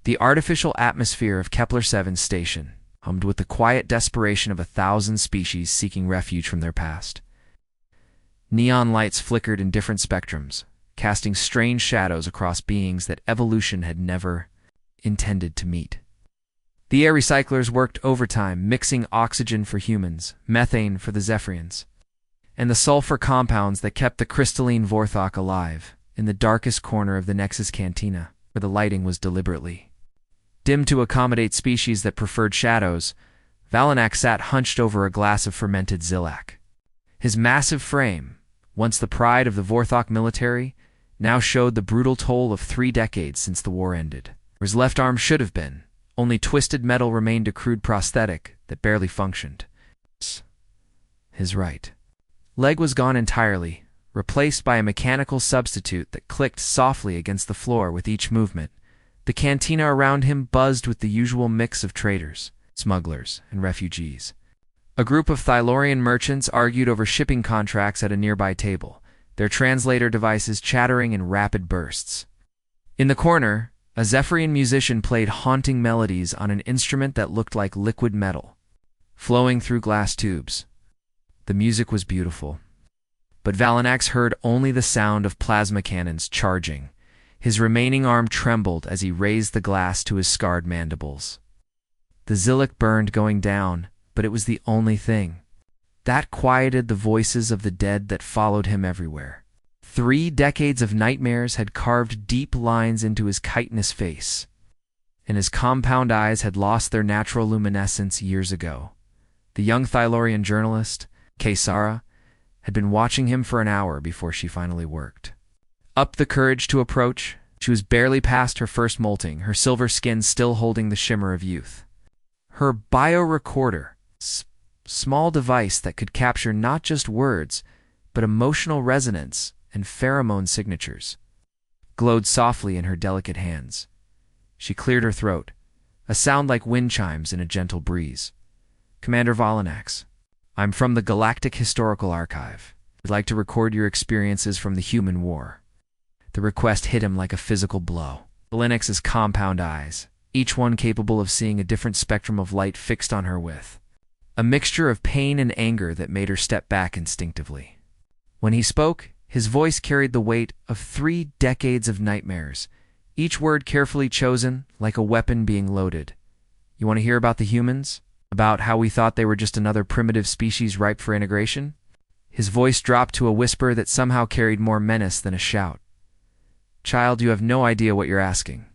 The artificial atmosphere of Kepler-7's station hummed with the quiet desperation of 1,000 species seeking refuge from their past. Neon lights flickered in different spectrums, casting strange shadows across beings that evolution had never intended to meet. The air recyclers worked overtime, mixing oxygen for humans, methane for the Zephyrians, and the sulfur compounds that kept the crystalline Vorthok alive in the darkest corner of the Nexus Cantina, where the lighting was deliberately dimmed to accommodate species that preferred shadows. Valenak sat hunched over a glass of fermented Zilak. His massive frame, once the pride of the Vorthok military, now showed the brutal toll of 3 decades since the war ended. Where his left arm should have been, only twisted metal remained, a crude prosthetic that barely functioned. His right leg was gone entirely, replaced by a mechanical substitute that clicked softly against the floor with each movement. The cantina around him buzzed with the usual mix of traders, smugglers, and refugees. A group of Thylorian merchants argued over shipping contracts at a nearby table, their translator devices chattering in rapid bursts. In the corner, a Zephyrian musician played haunting melodies on an instrument that looked like liquid metal, flowing through glass tubes. The music was beautiful, but Valanax heard only the sound of plasma cannons charging. His remaining arm trembled as he raised the glass to his scarred mandibles. The Zilak burned going down, but it was the only thing that quieted the voices of the dead that followed him everywhere. 3 decades of nightmares had carved deep lines into his chitinous face, and his compound eyes had lost their natural luminescence years ago. The young Thylorian journalist, Kaysara, had been watching him for an hour before she finally worked up the courage to approach. She was barely past her first molting, her silver skin still holding the shimmer of youth. Her biorecorder, small device that could capture not just words, but emotional resonance and pheromone signatures, glowed softly in her delicate hands. She cleared her throat, a sound like wind chimes in a gentle breeze. "Commander Valanax, I'm from the Galactic Historical Archive. I'd like to record your experiences from the human war." The request hit him like a physical blow. Valenix's compound eyes, each one capable of seeing a different spectrum of light, fixed on her with a mixture of pain and anger that made her step back instinctively. When he spoke, his voice carried the weight of 3 decades of nightmares, each word carefully chosen like a weapon being loaded. "You want to hear about the humans? About how we thought they were just another primitive species ripe for integration?" His voice dropped to a whisper that somehow carried more menace than a shout. "Child, you have no idea what you're asking."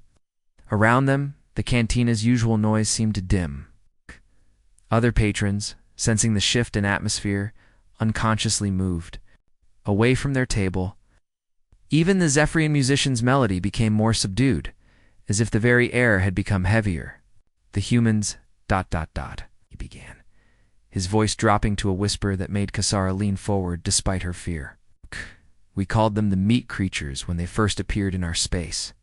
Around them, the cantina's usual noise seemed to dim. Other patrons, sensing the shift in atmosphere, unconsciously moved away from their table. Even the Zephyrian musician's melody became more subdued, as if the very air had become heavier. "The humans... he began, his voice dropping to a whisper that made Kaysara lean forward despite her fear. "We called them the meat creatures when they first appeared in our space.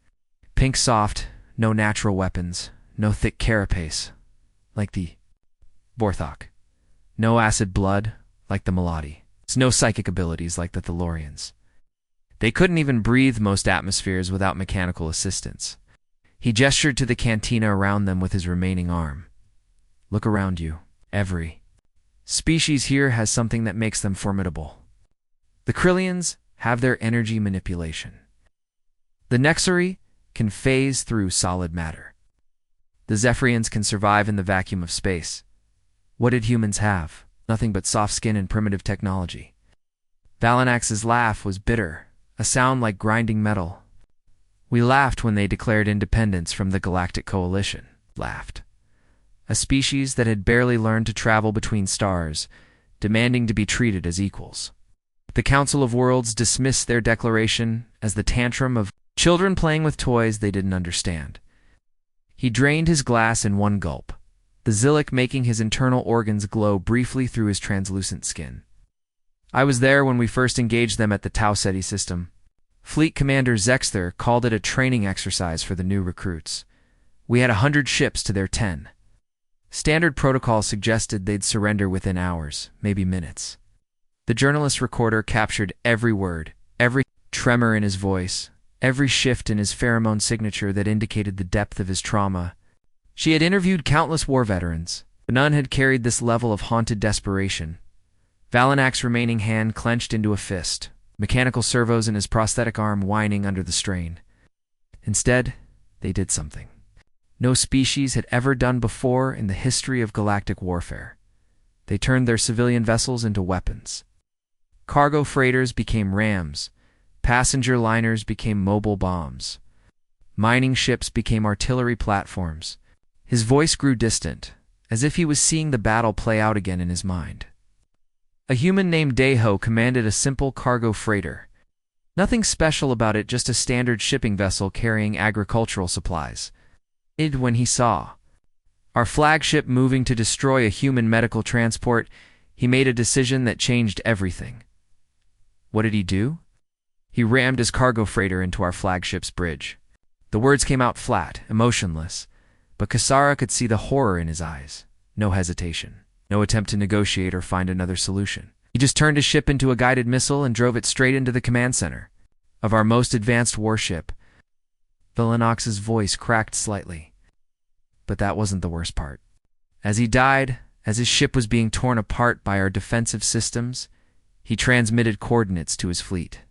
Pink soft, no natural weapons, no thick carapace, like the Vorthok. No acid blood, like the Melody. No psychic abilities like the Thylorians. They couldn't even breathe most atmospheres without mechanical assistance." He gestured to the cantina around them with his remaining arm. "Look around you. Every species here has something that makes them formidable. The Krillians have their energy manipulation. The Nexari can phase through solid matter. The Zephyrians can survive in the vacuum of space. What did humans have? Nothing but soft skin and primitive technology." Valanax's laugh was bitter, a sound like grinding metal. "We laughed when they declared independence from the Galactic Coalition." Laughed. A species that had barely learned to travel between stars, demanding to be treated as equals. The Council of Worlds dismissed their declaration as the tantrum of children playing with toys they didn't understand. He drained his glass in one gulp, the Zilak making his internal organs glow briefly through his translucent skin. "I was there when we first engaged them at the Tau Ceti system. Fleet Commander Zexther called it a training exercise for the new recruits. We had 100 ships to their 10. Standard protocol suggested they'd surrender within hours, maybe minutes." The journalist recorder captured every word, every tremor in his voice, every shift in his pheromone signature that indicated the depth of his trauma. She had interviewed countless war veterans, but none had carried this level of haunted desperation. Valinak's remaining hand clenched into a fist, mechanical servos in his prosthetic arm whining under the strain. Instead, they did something no species had ever done before in the history of galactic warfare. They turned their civilian vessels into weapons. Cargo freighters became rams, passenger liners became mobile bombs, mining ships became artillery platforms. His voice grew distant, as if he was seeing the battle play out again in his mind. A human named Deho commanded a simple cargo freighter. Nothing special about it, just a standard shipping vessel carrying agricultural supplies. When he saw our flagship moving to destroy a human medical transport, he made a decision that changed everything. What did he do? He rammed his cargo freighter into our flagship's bridge. The words came out flat, emotionless, but Kasara could see the horror in his eyes. No hesitation, no attempt to negotiate or find another solution. He just turned his ship into a guided missile and drove it straight into the command center of our most advanced warship. Valinak's voice cracked slightly. But that wasn't the worst part. As he died, as his ship was being torn apart by our defensive systems, he transmitted coordinates to his fleet.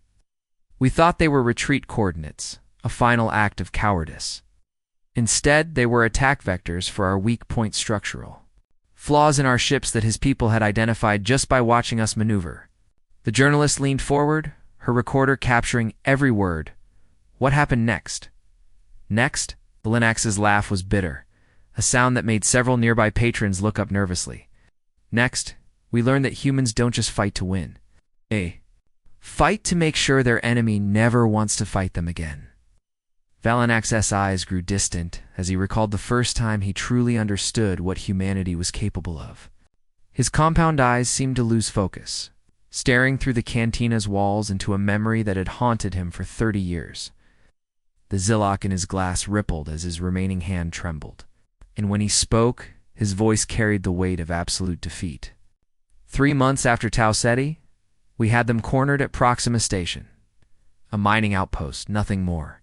We thought they were retreat coordinates, a final act of cowardice. Instead, they were attack vectors for our weak point structural flaws in our ships that his people had identified just by watching us maneuver. The journalist leaned forward, her recorder capturing every word. What happened next? Next, Valinak's laugh was bitter, a sound that made several nearby patrons look up nervously. Next, we learned that humans don't just fight to win. They fight to make sure their enemy never wants to fight them again. Valinak's eyes grew distant as he recalled the first time he truly understood what humanity was capable of. His compound eyes seemed to lose focus, staring through the cantina's walls into a memory that had haunted him for 30 years. The Zillock in his glass rippled as his remaining hand trembled, and when he spoke, his voice carried the weight of absolute defeat. 3 months after Tau Ceti, we had them cornered at Proxima Station. A mining outpost, nothing more.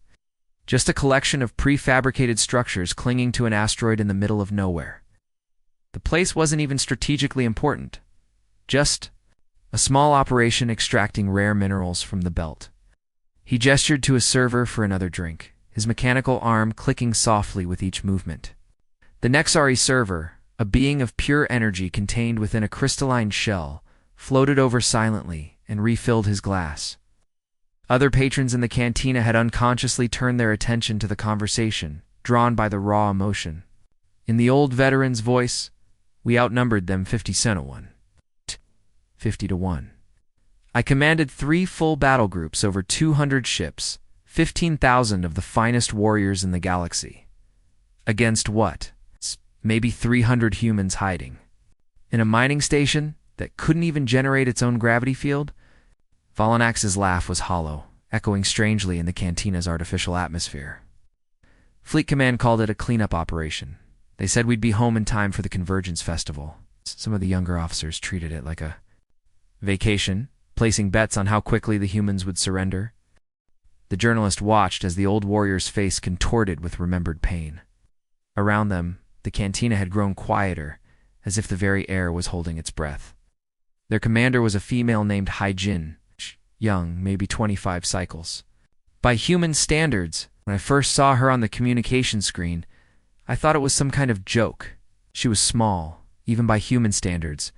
Just a collection of prefabricated structures clinging to an asteroid in the middle of nowhere. The place wasn't even strategically important. Just a small operation extracting rare minerals from the belt. He gestured to a server for another drink, his mechanical arm clicking softly with each movement. The Nexari server, a being of pure energy contained within a crystalline shell, floated over silently and refilled his glass. Other patrons in the cantina had unconsciously turned their attention to the conversation, drawn by the raw emotion. In the old veteran's voice, we outnumbered them 50-1. 50-1. I commanded 3 full battle groups over 200 ships, 15,000 of the finest warriors in the galaxy. Against what? Maybe 300 humans hiding. In a mining station that couldn't even generate its own gravity field? Valinak's laugh was hollow, echoing strangely in the cantina's artificial atmosphere. Fleet Command called it a cleanup operation. They said we'd be home in time for the Convergence Festival. Some of the younger officers treated it like a vacation, placing bets on how quickly the humans would surrender. The journalist watched as the old warrior's face contorted with remembered pain. Around them, the cantina had grown quieter, as if the very air was holding its breath. Their commander was a female named Haijin, young, maybe 25 cycles. By human standards, when I first saw her on the communication screen, I thought it was some kind of joke. She was small, even by human standards,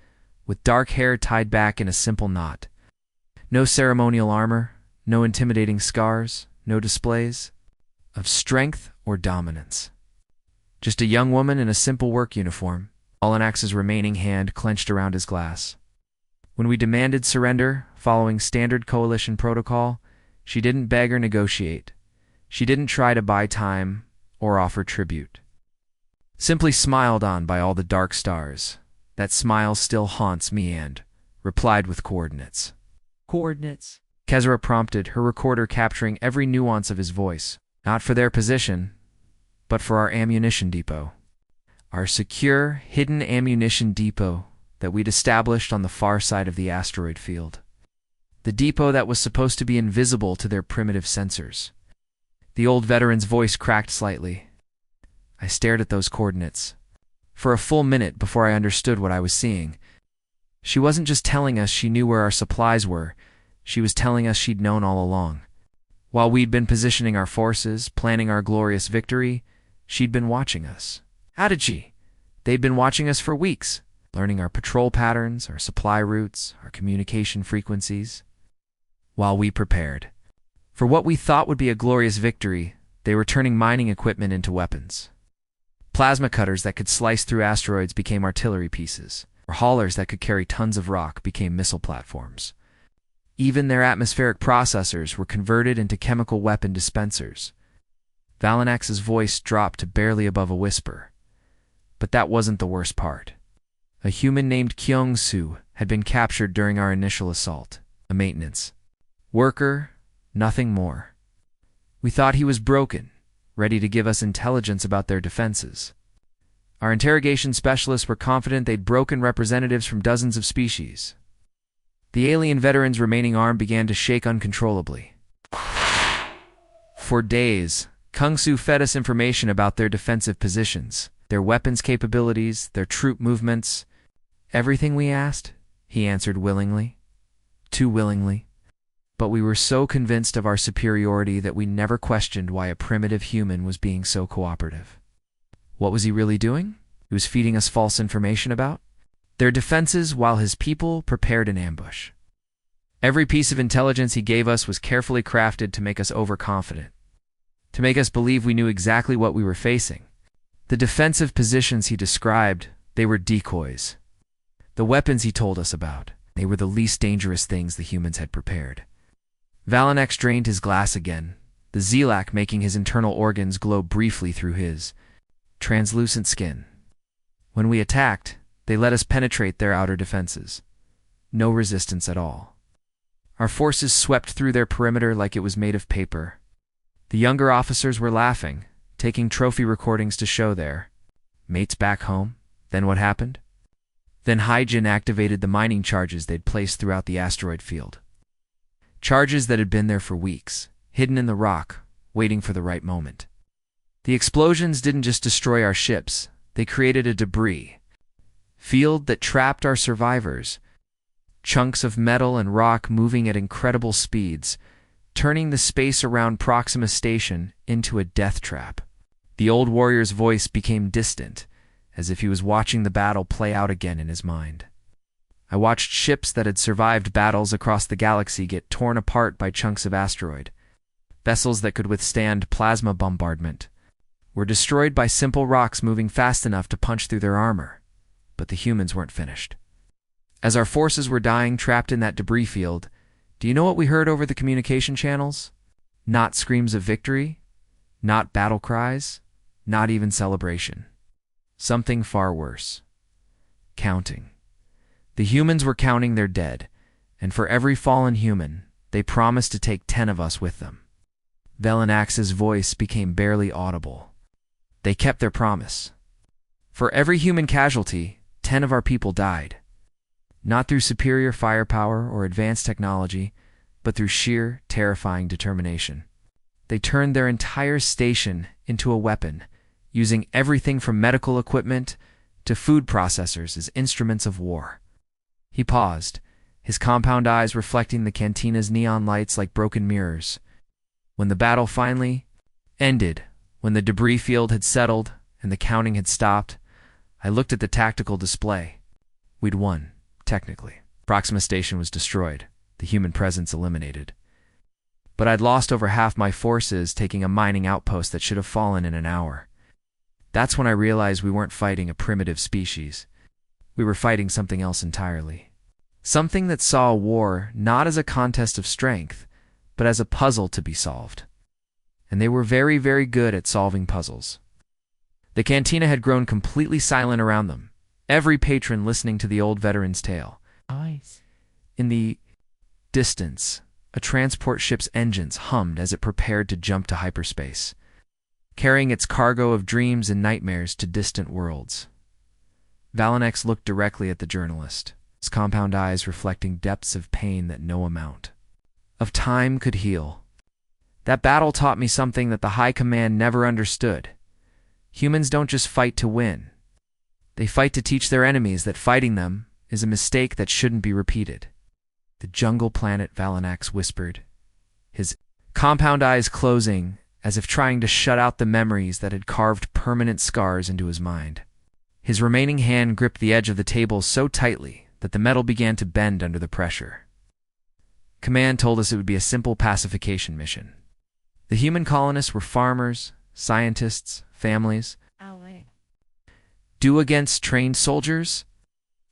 with dark hair tied back in a simple knot. No ceremonial armor, no intimidating scars, no displays of strength or dominance. Just a young woman in a simple work uniform, Valinak's remaining hand clenched around his glass. When we demanded surrender, following standard coalition protocol, she didn't beg or negotiate. She didn't try to buy time or offer tribute. Simply smiled on by all the dark stars. That smile still haunts me and replied with coordinates. Coordinates? Kezra prompted, her recorder capturing every nuance of his voice. Not for their position, but for our ammunition depot. Our secure, hidden ammunition depot that we'd established on the far side of the asteroid field. The depot that was supposed to be invisible to their primitive sensors. The old veteran's voice cracked slightly. I stared at those coordinates for a full minute before I understood what I was seeing. She wasn't just telling us she knew where our supplies were, she was telling us she'd known all along. While we'd been positioning our forces, planning our glorious victory, she'd been watching us. How did she? They'd been watching us for weeks, learning our patrol patterns, our supply routes, our communication frequencies. While we prepared for what we thought would be a glorious victory, they were turning mining equipment into weapons. Plasma cutters that could slice through asteroids became artillery pieces, or haulers that could carry tons of rock became missile platforms. Even their atmospheric processors were converted into chemical weapon dispensers. Valanax's voice dropped to barely above a whisper. But that wasn't the worst part. A human named Kyung-soo had been captured during our initial assault, a maintenance worker, nothing more. We thought he was broken, ready to give us intelligence about their defenses. Our interrogation specialists were confident they'd broken representatives from dozens of species. The alien veteran's remaining arm began to shake uncontrollably. For days, Kyung-soo fed us information about their defensive positions, their weapons capabilities, their troop movements. Everything we asked, he answered willingly. Too willingly. But we were so convinced of our superiority that we never questioned why a primitive human was being so cooperative. What was he really doing? He was feeding us false information about their defenses while his people prepared an ambush. Every piece of intelligence he gave us was carefully crafted to make us overconfident, to make us believe we knew exactly what we were facing. The defensive positions he described, they were decoys. The weapons he told us about, they were the least dangerous things the humans had prepared. Valanax drained his glass again, the Zelak making his internal organs glow briefly through his translucent skin. When we attacked, they let us penetrate their outer defenses. No resistance at all. Our forces swept through their perimeter like it was made of paper. The younger officers were laughing, taking trophy recordings to show their mates back home. Then what happened? Then Hyjin activated the mining charges they'd placed throughout the asteroid field. Charges that had been there for weeks, hidden in the rock, waiting for the right moment. The explosions didn't just destroy our ships, they created a debris field that trapped our survivors. Chunks of metal and rock moving at incredible speeds, turning the space around Proxima Station into a death trap. The old warrior's voice became distant, as if he was watching the battle play out again in his mind. I watched ships that had survived battles across the galaxy get torn apart by chunks of asteroid. Vessels that could withstand plasma bombardment were destroyed by simple rocks moving fast enough to punch through their armor. But the humans weren't finished. As our forces were dying trapped in that debris field, do you know what we heard over the communication channels? Not screams of victory, not battle cries, not even celebration. Something far worse. Counting. The humans were counting their dead, and for every fallen human, they promised to take 10 of us with them. Valanax's voice became barely audible. They kept their promise. For every human casualty, 10 of our people died. Not through superior firepower or advanced technology, but through sheer, terrifying determination. They turned their entire station into a weapon, using everything from medical equipment to food processors as instruments of war. He paused, his compound eyes reflecting the cantina's neon lights like broken mirrors. When the battle finally ended, when the debris field had settled and the counting had stopped, I looked at the tactical display. We'd won, technically. Proxima Station was destroyed, the human presence eliminated. But I'd lost over half my forces taking a mining outpost that should have fallen in an hour. That's when I realized we weren't fighting a primitive species. We were fighting something else entirely. Something that saw a war not as a contest of strength, but as a puzzle to be solved. And they were very, very good at solving puzzles. The cantina had grown completely silent around them, every patron listening to the old veteran's tale. In the distance, a transport ship's engines hummed as it prepared to jump to hyperspace, carrying its cargo of dreams and nightmares to distant worlds. Valanax looked directly at the journalist, his compound eyes reflecting depths of pain that no amount of time could heal. That battle taught me something that the High Command never understood. Humans don't just fight to win. They fight to teach their enemies that fighting them is a mistake that shouldn't be repeated. The jungle planet, Valanax whispered, his compound eyes closing as if trying to shut out the memories that had carved permanent scars into his mind. His remaining hand gripped the edge of the table so tightly that the metal began to bend under the pressure. Command told us it would be a simple pacification mission. The human colonists were farmers, scientists, families. Do against trained soldiers?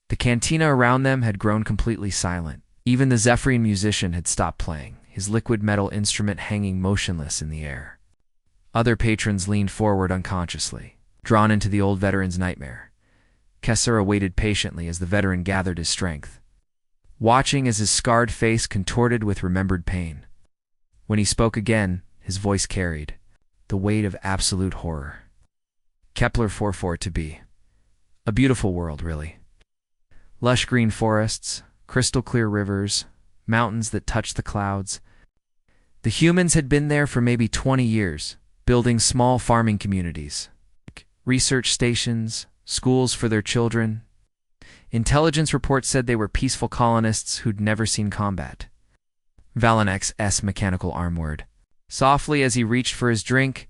The cantina around them had grown completely silent. Even the Zephyrian musician had stopped playing, his liquid metal instrument hanging motionless in the air. Other patrons leaned forward unconsciously, drawn into the old veteran's nightmare. Kessera waited patiently as the veteran gathered his strength, watching as his scarred face contorted with remembered pain. When he spoke again, his voice carried the weight of absolute horror. Kepler 44 to be. A beautiful world, really. Lush green forests, crystal clear rivers, mountains that touched the clouds. The humans had been there for maybe 20 years, building small farming communities, research stations, schools for their children. Intelligence reports said they were peaceful colonists who'd never seen combat. Valanax's mechanical arm whirred. Softly as he reached for his drink,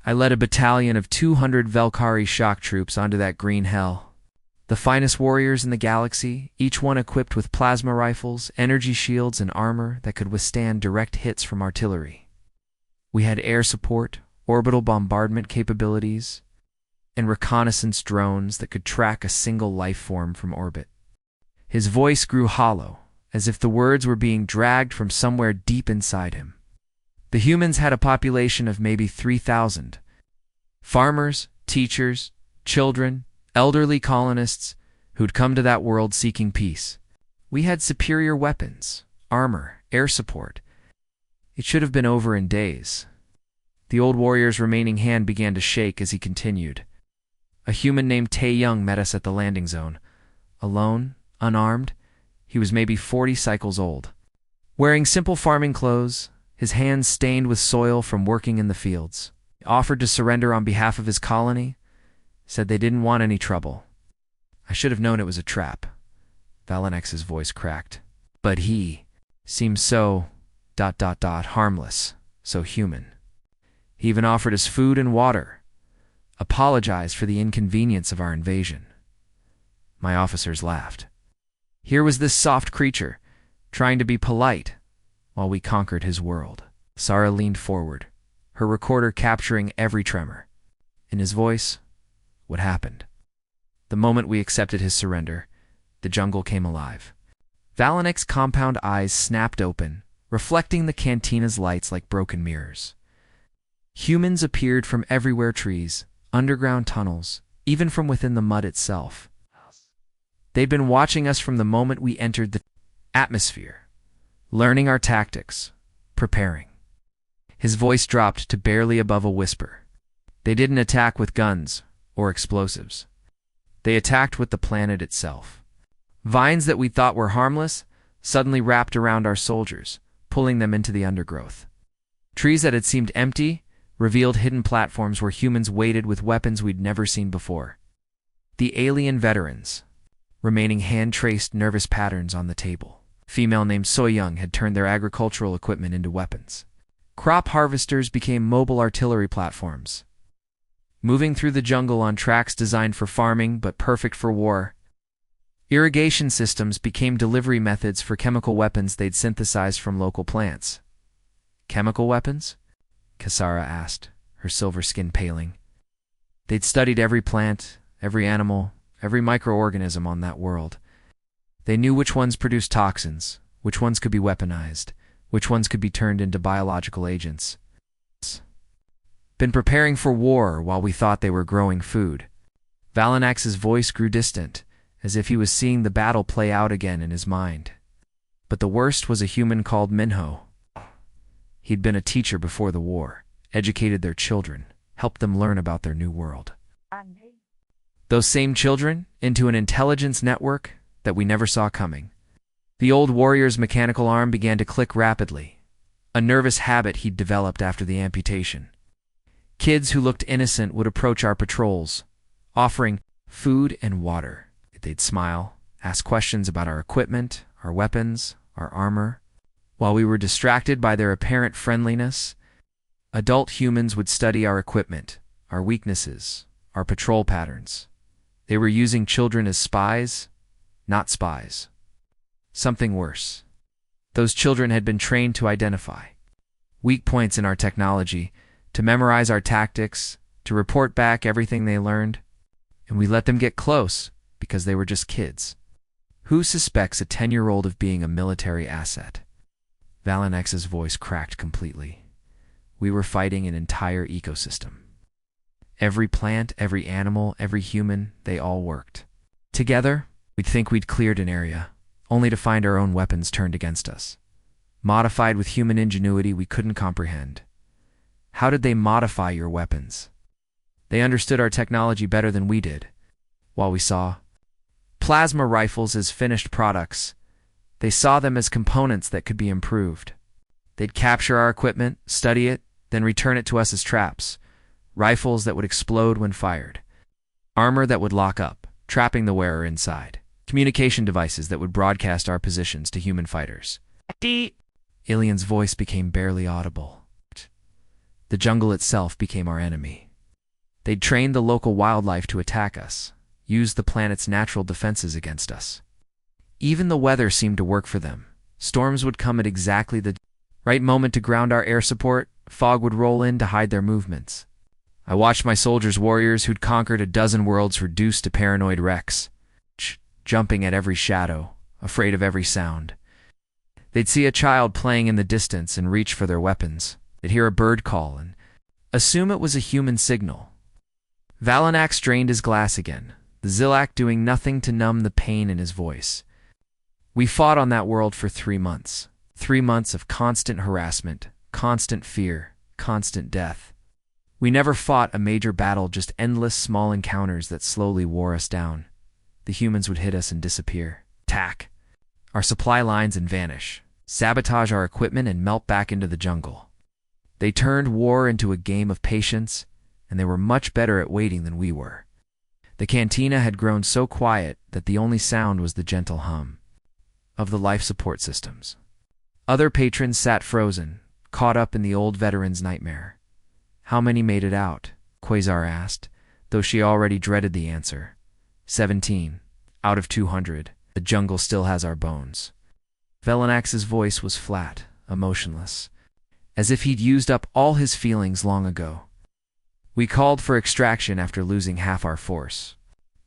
I led a battalion of 200 Velkari shock troops onto that green hell. The finest warriors in the galaxy, each one equipped with plasma rifles, energy shields, and armor that could withstand direct hits from artillery. We had air support, orbital bombardment capabilities, and reconnaissance drones that could track a single life form from orbit. His voice grew hollow, as if the words were being dragged from somewhere deep inside him. The humans had a population of maybe 3,000. Farmers, teachers, children, elderly colonists who'd come to that world seeking peace. We had superior weapons, armor, air support. It should have been over in days. The old warrior's remaining hand began to shake as he continued. A human named Tae Young met us at the landing zone. Alone, unarmed, he was maybe 40 cycles old. Wearing simple farming clothes, his hands stained with soil from working in the fields. He offered to surrender on behalf of his colony, said they didn't want any trouble. I should have known it was a trap. Valanax's voice cracked. But he seemed so... harmless, so human. He even offered us food and water, apologized for the inconvenience of our invasion. My officers laughed. Here was this soft creature, trying to be polite, while we conquered his world. Sarah leaned forward, her recorder capturing every tremor. In his voice, what happened? The moment we accepted his surrender, the jungle came alive. Valanax's compound eyes snapped open, reflecting the cantina's lights like broken mirrors. Humans appeared from everywhere, trees, underground tunnels, even from within the mud itself. They'd been watching us from the moment we entered the atmosphere, learning our tactics, preparing. His voice dropped to barely above a whisper. They didn't attack with guns or explosives. They attacked with the planet itself. Vines that we thought were harmless suddenly wrapped around our soldiers, pulling them into the undergrowth. Trees that had seemed empty revealed hidden platforms where humans waited with weapons we'd never seen before. The alien veterans, remaining hand-traced nervous patterns on the table. Female named Soyoung had turned their agricultural equipment into weapons. Crop harvesters became mobile artillery platforms. Moving through the jungle on tracks designed for farming but perfect for war, irrigation systems became delivery methods for chemical weapons they'd synthesized from local plants. Chemical weapons? Kessera asked, her silver skin paling. They'd studied every plant, every animal, every microorganism on that world. They knew which ones produced toxins, which ones could be weaponized, which ones could be turned into biological agents. Been preparing for war while we thought they were growing food. Valanax's voice grew distant, as if he was seeing the battle play out again in his mind. But the worst was a human called Minho. He'd been a teacher before the war, educated their children, helped them learn about their new world. Those same children into an intelligence network that we never saw coming. The old warrior's mechanical arm began to click rapidly, a nervous habit he'd developed after the amputation. Kids who looked innocent would approach our patrols, offering food and water. They'd smile, ask questions about our equipment, our weapons, our armor. While we were distracted by their apparent friendliness, adult humans would study our equipment, our weaknesses, our patrol patterns. They were using children as spies, not spies. Something worse. Those children had been trained to identify weak points in our technology, to memorize our tactics, to report back everything they learned, and we let them get close because they were just kids. Who suspects a 10-year-old of being a military asset? Valinex's voice cracked completely. We were fighting an entire ecosystem. Every plant, every animal, every human, they all worked. Together, we'd think we'd cleared an area, only to find our own weapons turned against us. Modified with human ingenuity we couldn't comprehend. How did they modify your weapons? They understood our technology better than we did. While we saw plasma rifles as finished products, they saw them as components that could be improved. They'd capture our equipment, study it, then return it to us as traps. Rifles that would explode when fired. Armor that would lock up, trapping the wearer inside. Communication devices that would broadcast our positions to human fighters. Alien's voice became barely audible. The jungle itself became our enemy. They'd trained the local wildlife to attack us, used the planet's natural defenses against us. Even the weather seemed to work for them. Storms would come at exactly the right moment to ground our air support. Fog would roll in to hide their movements. I watched my warriors who'd conquered a dozen worlds reduced to paranoid wrecks, jumping at every shadow, afraid of every sound. They'd see a child playing in the distance and reach for their weapons. They'd hear a bird call and assume it was a human signal. Valinex drained his glass again, the Zilak doing nothing to numb the pain in his voice. We fought on that world for 3 months. 3 months of constant harassment, constant fear, constant death. We never fought a major battle, just endless small encounters that slowly wore us down. The humans would hit us and disappear. Attack our supply lines and vanish. Sabotage our equipment and melt back into the jungle. They turned war into a game of patience, and they were much better at waiting than we were. The cantina had grown so quiet that the only sound was the gentle hum of the life support systems. Other patrons sat frozen, caught up in the old veteran's nightmare. How many made it out? Quasar asked, though she already dreaded the answer. 17. Out of 200. The jungle still has our bones. Velanax's voice was flat, emotionless, as if he'd used up all his feelings long ago. We called for extraction after losing half our force.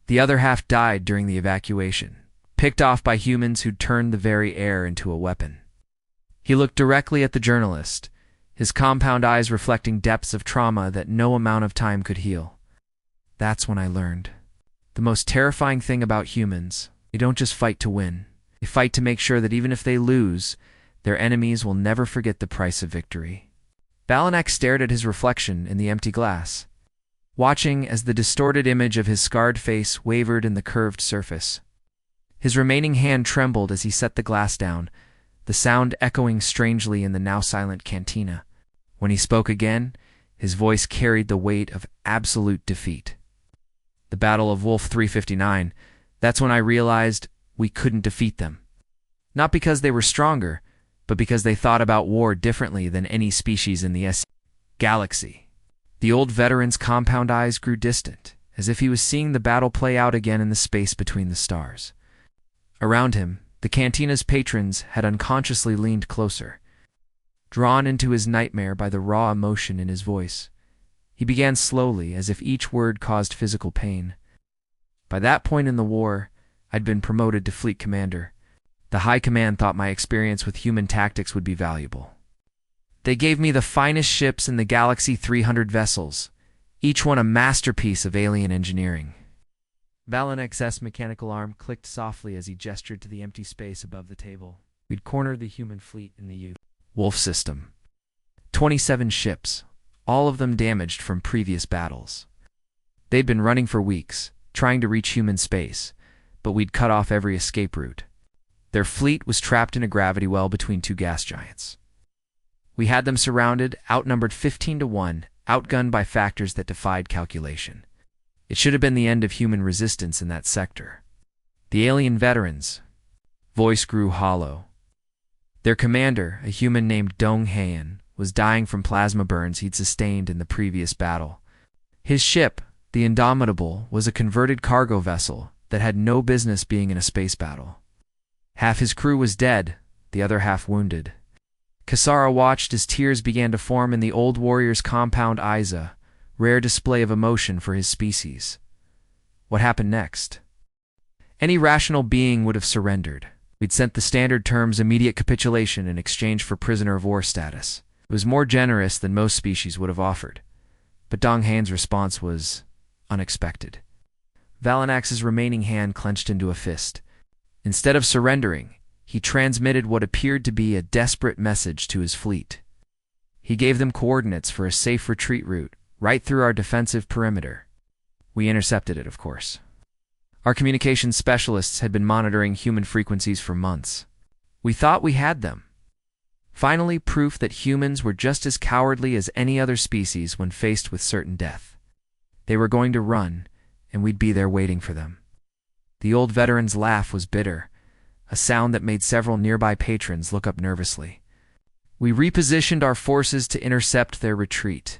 The other half died during the evacuation, picked off by humans who'd turned the very air into a weapon. He looked directly at the journalist, his compound eyes reflecting depths of trauma that no amount of time could heal. That's when I learned. The most terrifying thing about humans, they don't just fight to win. They fight to make sure that even if they lose, their enemies will never forget the price of victory. Balanak stared at his reflection in the empty glass, watching as the distorted image of his scarred face wavered in the curved surface. His remaining hand trembled as he set the glass down, the sound echoing strangely in the now-silent cantina. When he spoke again, his voice carried the weight of absolute defeat. The Battle of Wolf 359, that's when I realized we couldn't defeat them. Not because they were stronger, but because they thought about war differently than any species in the galaxy. The old veteran's compound eyes grew distant, as if he was seeing the battle play out again in the space between the stars. Around him, the cantina's patrons had unconsciously leaned closer. Drawn into his nightmare by the raw emotion in his voice, he began slowly, as if each word caused physical pain. By that point in the war, I'd been promoted to fleet commander. The High Command thought my experience with human tactics would be valuable. They gave me the finest ships in the galaxy, 300 vessels, each one a masterpiece of alien engineering. Valinex's mechanical arm clicked softly as he gestured to the empty space above the table. We'd cornered the human fleet in the Wolf system. 27 ships, all of them damaged from previous battles. They'd been running for weeks, trying to reach human space, but we'd cut off every escape route. Their fleet was trapped in a gravity well between two gas giants. We had them surrounded, outnumbered 15-1, outgunned by factors that defied calculation. It should have been the end of human resistance in that sector. The alien veterans. Voice grew hollow. Their commander, a human named Dong Hayan, was dying from plasma burns he'd sustained in the previous battle. His ship, the Indomitable, was a converted cargo vessel that had no business being in a space battle. Half his crew was dead, the other half wounded. Kasara watched as tears began to form in the old warrior's compound eyes, a rare display of emotion for his species. What happened next? Any rational being would have surrendered. We'd sent the standard terms immediate capitulation in exchange for prisoner of war status. It was more generous than most species would have offered. But Dong Hayan's response was unexpected. Valanax's remaining hand clenched into a fist. Instead of surrendering, he transmitted what appeared to be a desperate message to his fleet. He gave them coordinates for a safe retreat route right through our defensive perimeter. We intercepted it, of course. Our communications specialists had been monitoring human frequencies for months. We thought we had them. Finally, proof that humans were just as cowardly as any other species when faced with certain death. They were going to run, and we'd be there waiting for them. The old veteran's laugh was bitter, a sound that made several nearby patrons look up nervously. We repositioned our forces to intercept their retreat.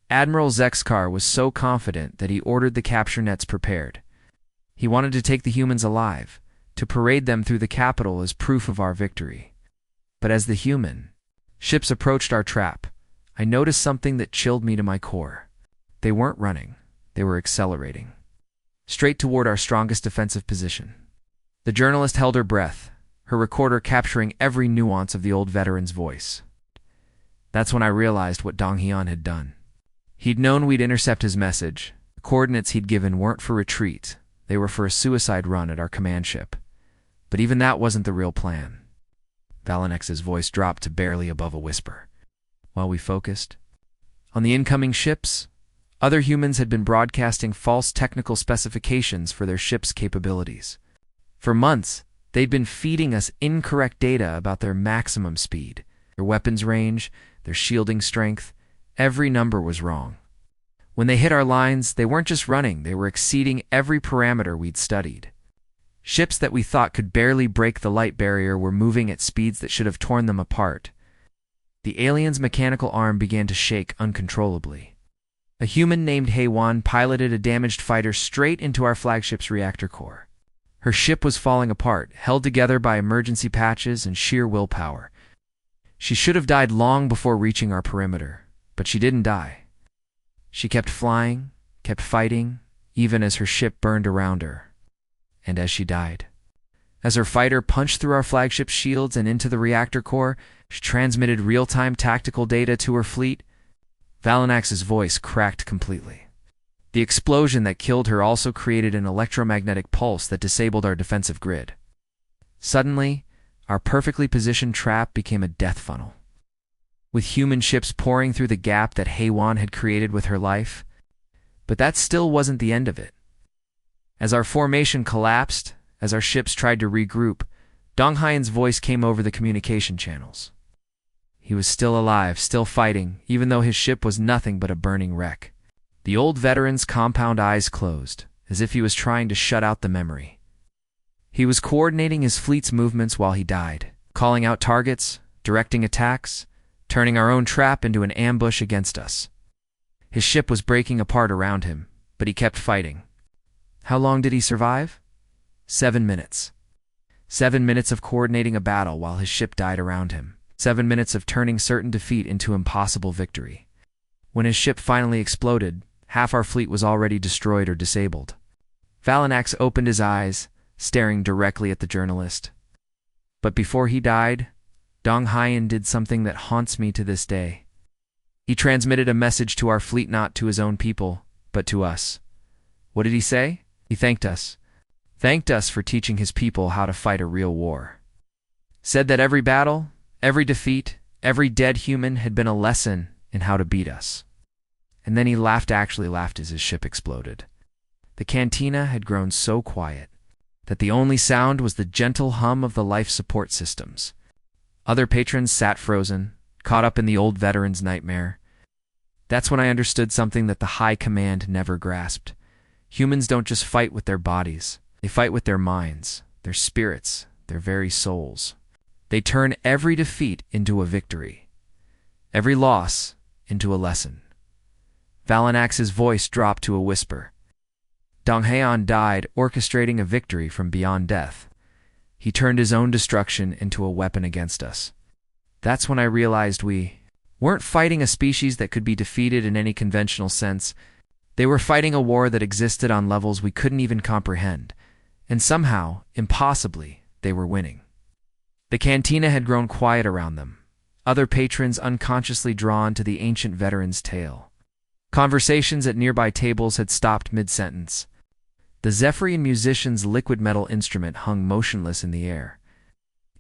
Admiral Zexkar was so confident that he ordered the capture nets prepared. He wanted to take the humans alive, to parade them through the capital as proof of our victory. But as the human ships approached our trap, I noticed something that chilled me to my core. They weren't running, they were accelerating. Straight toward our strongest defensive position. The journalist held her breath, her recorder capturing every nuance of the old veteran's voice. That's when I realized what Dong Hayan had done. He'd known we'd intercept his message. The coordinates he'd given weren't for retreat. They were for a suicide run at our command ship. But even that wasn't the real plan. Valanax's voice dropped to barely above a whisper. While we focused on the incoming ships, other humans had been broadcasting false technical specifications for their ship's capabilities. For months, they'd been feeding us incorrect data about their maximum speed, their weapons range, their shielding strength. Every number was wrong. When they hit our lines, they weren't just running, they were exceeding every parameter we'd studied. Ships that we thought could barely break the light barrier were moving at speeds that should have torn them apart. The alien's mechanical arm began to shake uncontrollably. A human named Haywan piloted a damaged fighter straight into our flagship's reactor core. Her ship was falling apart, held together by emergency patches and sheer willpower. She should have died long before reaching our perimeter, but she didn't die. She kept flying, kept fighting, even as her ship burned around her. And as she died, as her fighter punched through our flagship's shields and into the reactor core, she transmitted real-time tactical data to her fleet. Valanax's voice cracked completely. The explosion that killed her also created an electromagnetic pulse that disabled our defensive grid. Suddenly, our perfectly positioned trap became a death funnel. With human ships pouring through the gap that Haywan had created with her life. But that still wasn't the end of it. As our formation collapsed, as our ships tried to regroup, Dong Hayan's voice came over the communication channels. He was still alive, still fighting, even though his ship was nothing but a burning wreck. The old veteran's compound eyes closed, as if he was trying to shut out the memory. He was coordinating his fleet's movements while he died, calling out targets, directing attacks, turning our own trap into an ambush against us. His ship was breaking apart around him, but he kept fighting. How long did he survive? 7 minutes. 7 minutes of coordinating a battle while his ship died around him. 7 minutes of turning certain defeat into impossible victory. When his ship finally exploded, half our fleet was already destroyed or disabled. Valanax opened his eyes, staring directly at the journalist. But before he died, Dong Hayan did something that haunts me to this day. He transmitted a message to our fleet, not to his own people, but to us. What did he say? He thanked us. Thanked us for teaching his people how to fight a real war. Said that every battle, every defeat, every dead human had been a lesson in how to beat us. And then he actually laughed as his ship exploded. The cantina had grown so quiet that the only sound was the gentle hum of the life support systems. Other patrons sat frozen, caught up in the old veteran's nightmare. That's when I understood something that the High Command never grasped. Humans don't just fight with their bodies. They fight with their minds, their spirits, their very souls. They turn every defeat into a victory, every loss into a lesson. Valanax's voice dropped to a whisper. Donghaeon died orchestrating a victory from beyond death. He turned his own destruction into a weapon against us. That's when I realized we weren't fighting a species that could be defeated in any conventional sense. They were fighting a war that existed on levels we couldn't even comprehend. And somehow, impossibly, they were winning. The cantina had grown quiet around them, other patrons unconsciously drawn to the ancient veteran's tale. Conversations at nearby tables had stopped mid-sentence. The Zephyrian musician's liquid metal instrument hung motionless in the air.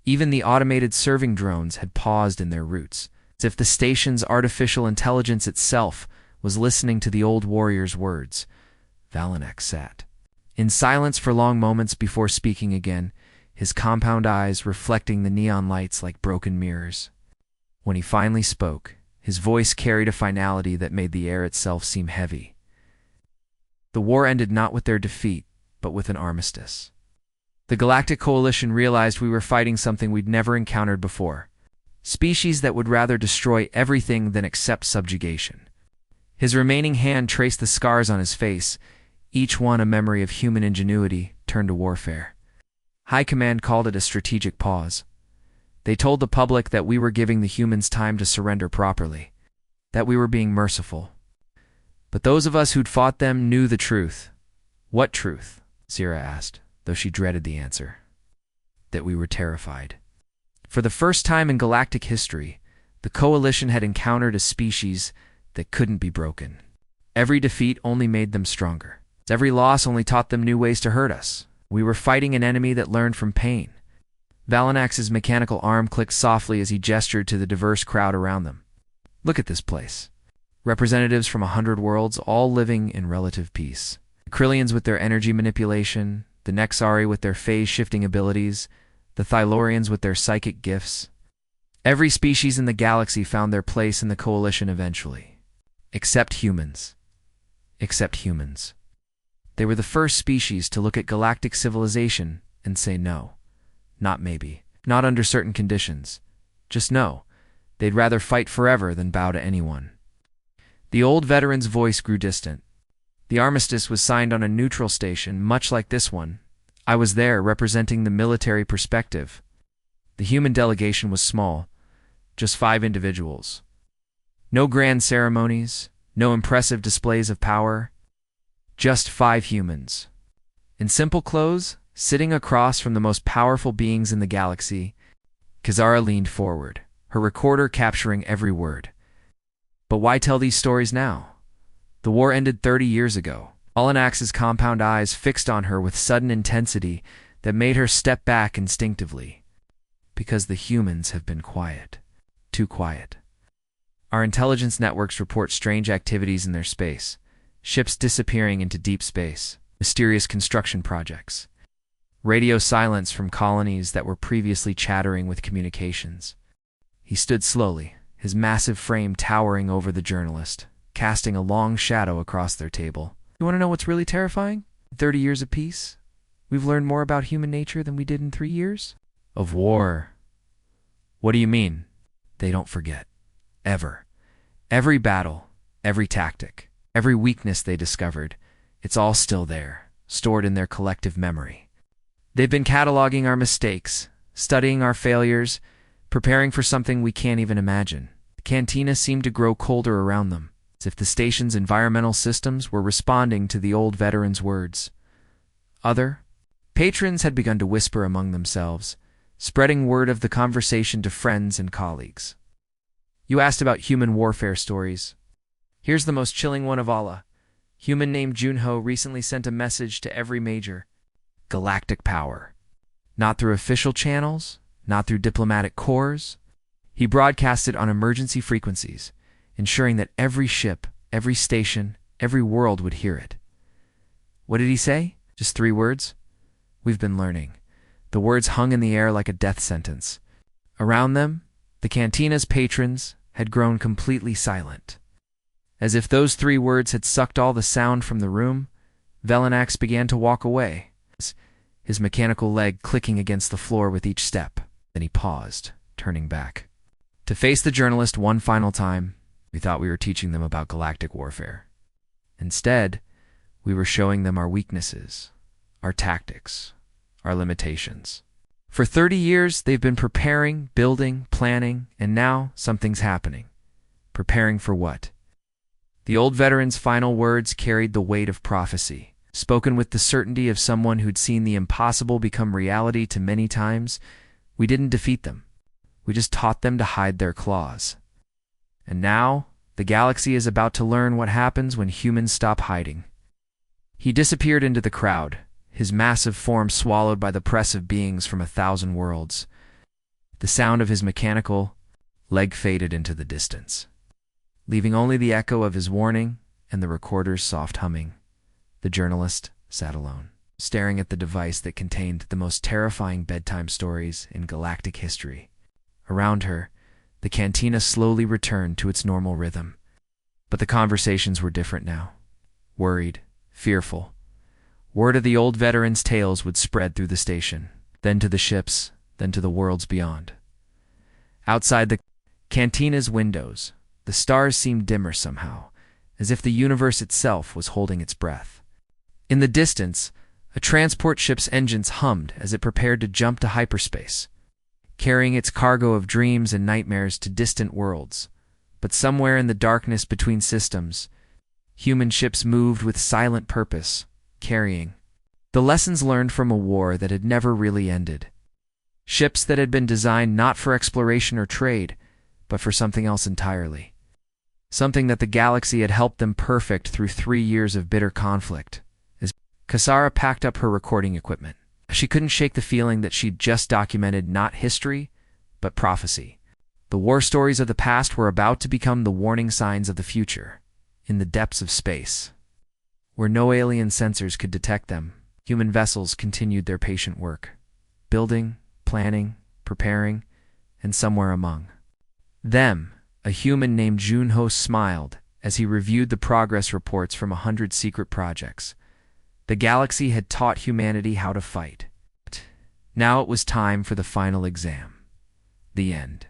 Even the automated serving drones had paused in their routes, as if the station's artificial intelligence itself was listening to the old warrior's words. Valanax sat in silence for long moments before speaking again, his compound eyes reflecting the neon lights like broken mirrors. When he finally spoke, his voice carried a finality that made the air itself seem heavy. The war ended not with their defeat, but with an armistice. The Galactic Coalition realized we were fighting something we'd never encountered before, species that would rather destroy everything than accept subjugation. His remaining hand traced the scars on his face, each one a memory of human ingenuity turned to warfare. High Command called it a strategic pause. They told the public that we were giving the humans time to surrender properly, that we were being merciful. But those of us who'd fought them knew the truth. What truth? Zira asked, though she dreaded the answer. That we were terrified. For the first time in galactic history, the Coalition had encountered a species that couldn't be broken. Every defeat only made them stronger. Every loss only taught them new ways to hurt us. We were fighting an enemy that learned from pain. Valanax's mechanical arm clicked softly as he gestured to the diverse crowd around them. Look at this place. Representatives from 100 worlds, all living in relative peace. The Krillians with their energy manipulation, the Nexari with their phase-shifting abilities, the Thylorians with their psychic gifts. Every species in the galaxy found their place in the Coalition eventually. Except humans. Except humans. They were the first species to look at galactic civilization and say no. Not maybe. Not under certain conditions. Just no. They'd rather fight forever than bow to anyone. The old veteran's voice grew distant. The armistice was signed on a neutral station, much like this one. I was there, representing the military perspective. The human delegation was small. Just 5 individuals. No grand ceremonies. No impressive displays of power. Just 5 humans. In simple clothes, sitting across from the most powerful beings in the galaxy. Kazara leaned forward, her recorder capturing every word. But why tell these stories now? The war ended 30 years ago. Valanax's compound eyes fixed on her with sudden intensity that made her step back instinctively. Because the humans have been quiet. Too quiet. Our intelligence networks report strange activities in their space. Ships disappearing into deep space. Mysterious construction projects. Radio silence from colonies that were previously chattering with communications. He stood slowly, his massive frame towering over the journalist, casting a long shadow across their table. You want to know what's really terrifying? 30 years of peace? We've learned more about human nature than we did in 3 years? Of war. What do you mean? They don't forget. Ever. Every battle, every tactic, every weakness they discovered, it's all still there, stored in their collective memory. They've been cataloging our mistakes, studying our failures, preparing for something we can't even imagine. The cantina seemed to grow colder around them, as if the station's environmental systems were responding to the old veteran's words. Other patrons had begun to whisper among themselves, spreading word of the conversation to friends and colleagues. You asked about human warfare stories. Here's the most chilling one of all. Human named Junho recently sent a message to every major. Galactic power. Not through official channels, not through diplomatic corps. He broadcasted on emergency frequencies, ensuring that every ship, every station, every world would hear it. What did he say? Just 3 words? We've been learning. The words hung in the air like a death sentence. Around them, the cantina's patrons, had grown completely silent. As if those 3 words had sucked all the sound from the room, Velanax began to walk away, his mechanical leg clicking against the floor with each step. Then he paused, turning back. To face the journalist one final time, we thought we were teaching them about galactic warfare. Instead, we were showing them our weaknesses, our tactics, our limitations. For 30 years, they've been preparing, building, planning, and now something's happening. Preparing for what? The old veteran's final words carried the weight of prophecy, spoken with the certainty of someone who'd seen the impossible become reality too many times. We didn't defeat them. We just taught them to hide their claws. And now, the galaxy is about to learn what happens when humans stop hiding. He disappeared into the crowd, his massive form swallowed by the press of beings from 1,000 worlds. The sound of his mechanical leg faded into the distance, leaving only the echo of his warning and the recorder's soft humming. The journalist sat alone, staring at the device that contained the most terrifying bedtime stories in galactic history. Around her, the cantina slowly returned to its normal rhythm. But the conversations were different now. Worried, fearful. Word of the old veteran's tales would spread through the station, then to the ships, then to the worlds beyond. Outside the cantina's windows, the stars seemed dimmer somehow, as if the universe itself was holding its breath. In the distance, a transport ship's engines hummed as it prepared to jump to hyperspace, carrying its cargo of dreams and nightmares to distant worlds. But somewhere in the darkness between systems, human ships moved with silent purpose, carrying the lessons learned from a war that had never really ended. Ships that had been designed not for exploration or trade, but for something else entirely. Something that the galaxy had helped them perfect through 3 years of bitter conflict. As Kasara packed up her recording equipment, she couldn't shake the feeling that she'd just documented not history, but prophecy. The war stories of the past were about to become the warning signs of the future, in the depths of space. Where no alien sensors could detect them, human vessels continued their patient work, building, planning, preparing, and somewhere among them, a human named Junho smiled as he reviewed the progress reports from 100 secret projects. The galaxy had taught humanity how to fight. Now it was time for the final exam. The end.